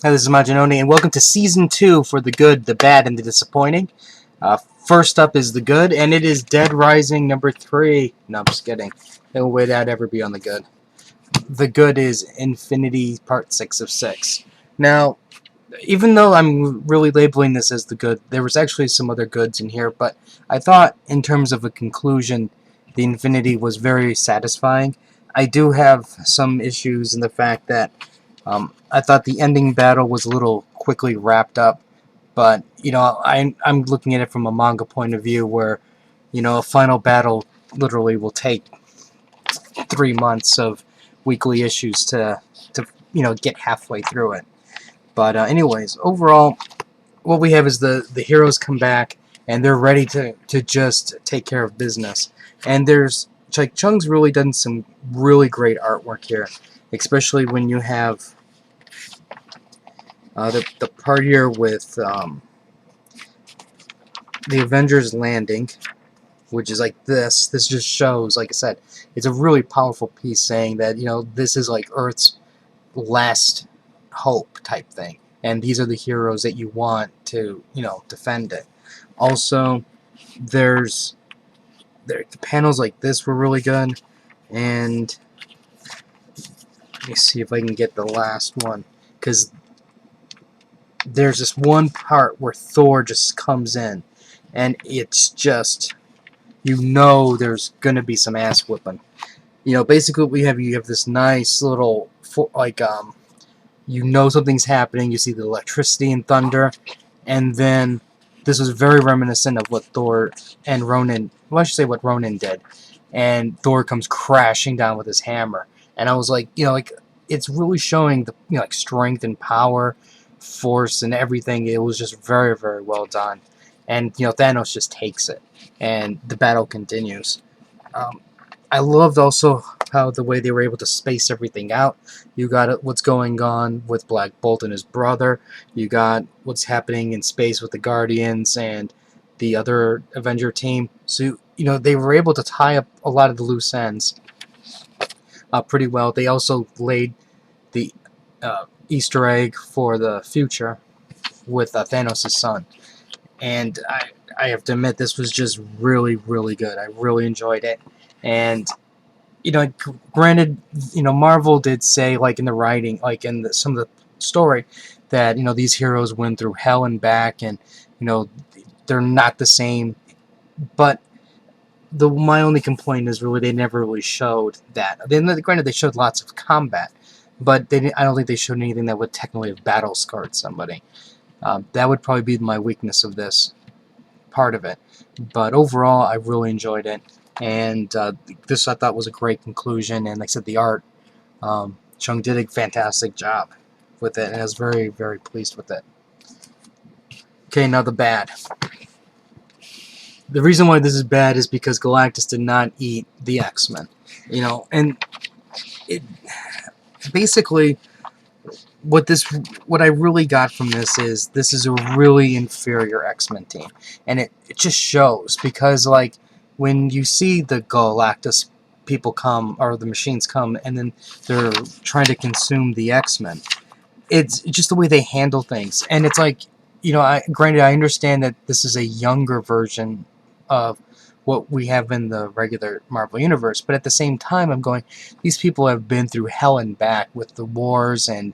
Hi, this is Majanoni, and welcome to Season 2 for The Good, The Bad, and The Disappointing. First up is The Good, and it is Dead Rising number 3. No, I'm just kidding. No way that'd ever be on The Good. The Good is Infinity Part 6 of 6. Now, even though I'm really labeling this as The Good, there was actually some other goods in here, but I thought, in terms of a conclusion, the Infinity was very satisfying. I do have some issues in the fact that I thought the ending battle was a little quickly wrapped up, but I'm looking at it from a manga point of view where a final battle literally will take 3 months of weekly issues to get halfway through it. But anyways, overall, what we have is the heroes come back and they're ready to just take care of business. And there's Chung's really done some really great artwork here, especially when you have the part here with the Avengers landing, which is like this. This just shows, like I said, it's a really powerful piece saying that, this is like Earth's last hope type thing. And these are the heroes that you want to, defend it. Also, there's the panels like this were really good. And let me see if I can get the last one. Because there's this one part where Thor just comes in. And it's just, there's going to be some ass whipping. Basically what you have this nice little, something's happening, you see the electricity and thunder, and then this was very reminiscent of what Thor and Ronan, well, I should say what Ronan did, and Thor comes crashing down with his hammer, and I was like, it's really showing the, strength and power, force, and everything. It was just very, very well done, and, Thanos just takes it, and the battle continues. Um, I loved also how the way they were able to space everything out. You got what's going on with Black Bolt and his brother. You got what's happening in space with the Guardians and the other Avenger team. So, they were able to tie up a lot of the loose ends pretty well. They also laid the Easter egg for the future with Thanos' son. And I have to admit, this was just really, really good. I really enjoyed it. And granted, Marvel did say, like in the writing, like in some of the story, that these heroes went through hell and back, and they're not the same. But my only complaint is really they never really showed that. Then, granted, they showed lots of combat, but I don't think they showed anything that would technically have battle scarred somebody. That would probably be my weakness of this part of it. But overall, I really enjoyed it. And this I thought was a great conclusion. And like I said, the art, Chung did a fantastic job with it, and I was very, very pleased with it. Okay, now the bad. The reason why this is bad is because Galactus did not eat the X-Men. And it basically what I really got from this is a really inferior X-Men team, and it just shows because like when you see the Galactus people come or the machines come and then they're trying to consume the X-Men, it's just the way they handle things, and it's like granted I understand that this is a younger version of what we have in the regular Marvel universe, but at the same time I'm going, these people have been through hell and back with the wars and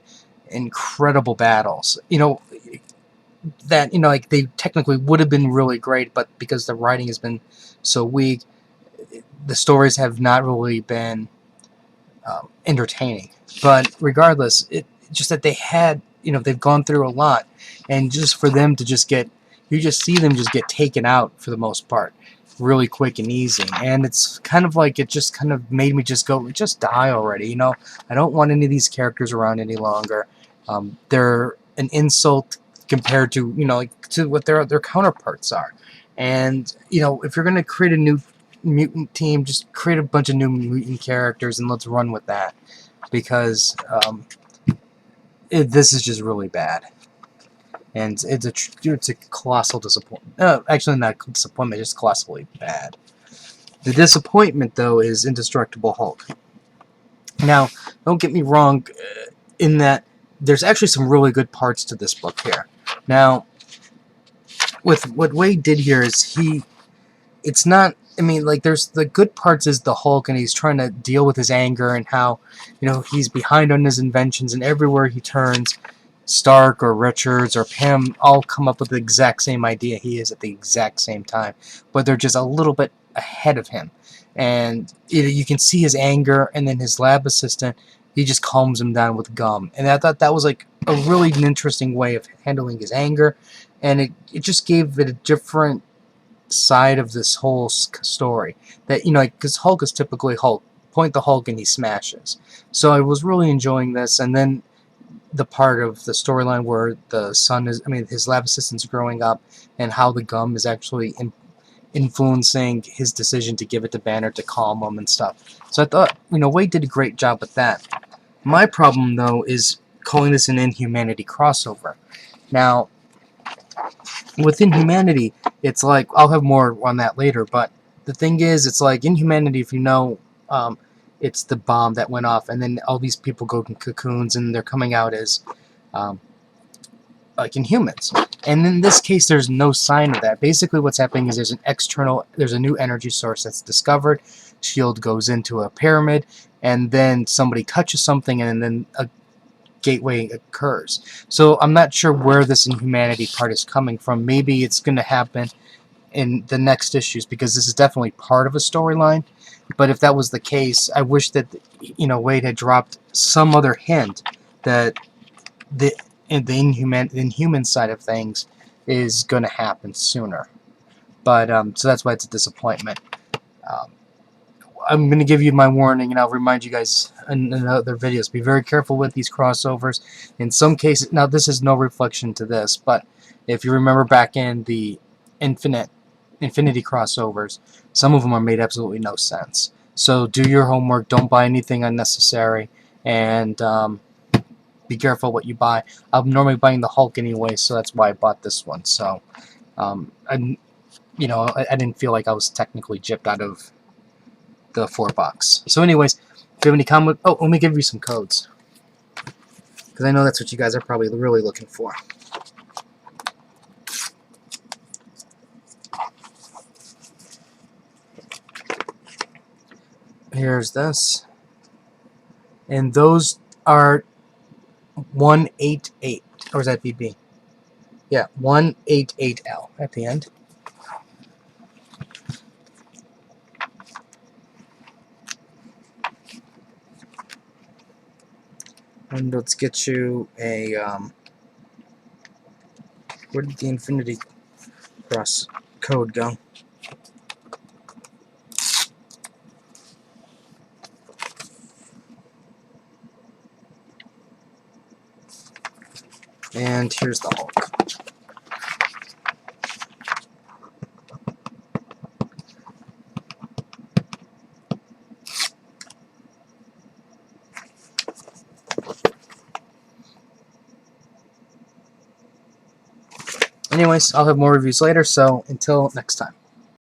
incredible battles. That like they technically would have been really great, but because the writing has been so weak, the stories have not really been entertaining. But regardless, it just that they had they've gone through a lot, and just for them to just get you just see them just get taken out for the most part really quick and easy, and it's kind of like it just kind of made me just go, just die already. I don't want any of these characters around any longer. They're an insult compared to to what their counterparts are. And if you're going to create a new mutant team, just create a bunch of new mutant characters and let's run with that, because this is just really bad, and it's a colossal disappointment. Actually, not disappointment, just colossally bad. The disappointment, though, is Indestructible Hulk. Now, don't get me wrong, in that there's actually some really good parts to this book here. Now, with what Wade did here is it's not, I mean, like, there's the good parts is the Hulk, and he's trying to deal with his anger and how, he's behind on his inventions, and everywhere he turns, Stark or Richards or Pym all come up with the exact same idea he is at the exact same time, but they're just a little bit ahead of him. And you can see his anger, and then his lab assistant, he just calms him down with gum. And I thought that was like a really interesting way of handling his anger, and it just gave it a different side of this whole story. That, because Hulk is typically Hulk. Point the Hulk and he smashes. So I was really enjoying this, and then the part of the storyline where the son is, his lab assistant's growing up, and how the gum is actually influencing his decision to give it to Banner to calm him and stuff. So I thought, Wade did a great job with that. My problem, though, is calling this an Inhumanity crossover. Now, with Inhumanity, it's like, I'll have more on that later, but the thing is, it's like Inhumanity, if it's the bomb that went off, and then all these people go in cocoons, and they're coming out as, like Inhumans. And in this case, there's no sign of that. Basically, what's happening is there's a new energy source that's discovered. S.H.I.E.L.D. goes into a pyramid, and then somebody touches something, and then a gateway occurs. So I'm not sure where this Inhumanity part is coming from. Maybe it's going to happen in the next issues, because this is definitely part of a storyline. But if that was the case, I wish that Wade had dropped some other hint that the inhuman side of things is going to happen sooner. But so that's why it's a disappointment. Um, I'm going to give you my warning, and I'll remind you guys in other videos. Be very careful with these crossovers. In some cases, now this is no reflection to this, but if you remember back in the Infinity crossovers, some of them are made absolutely no sense. So do your homework. Don't buy anything unnecessary, and be careful what you buy. I'm normally buying the Hulk anyway, so that's why I bought this one. So I didn't feel like I was technically gypped out of the $4. So anyways, if you have any comment, let me give you some codes, because I know that's what you guys are probably really looking for. Here's this, and those are 188, or is that BB? Yeah, 188L at the end. And let's get you a, where did the Infinity Cross code go? And here's the Hulk. Anyways, I'll have more reviews later, so until next time.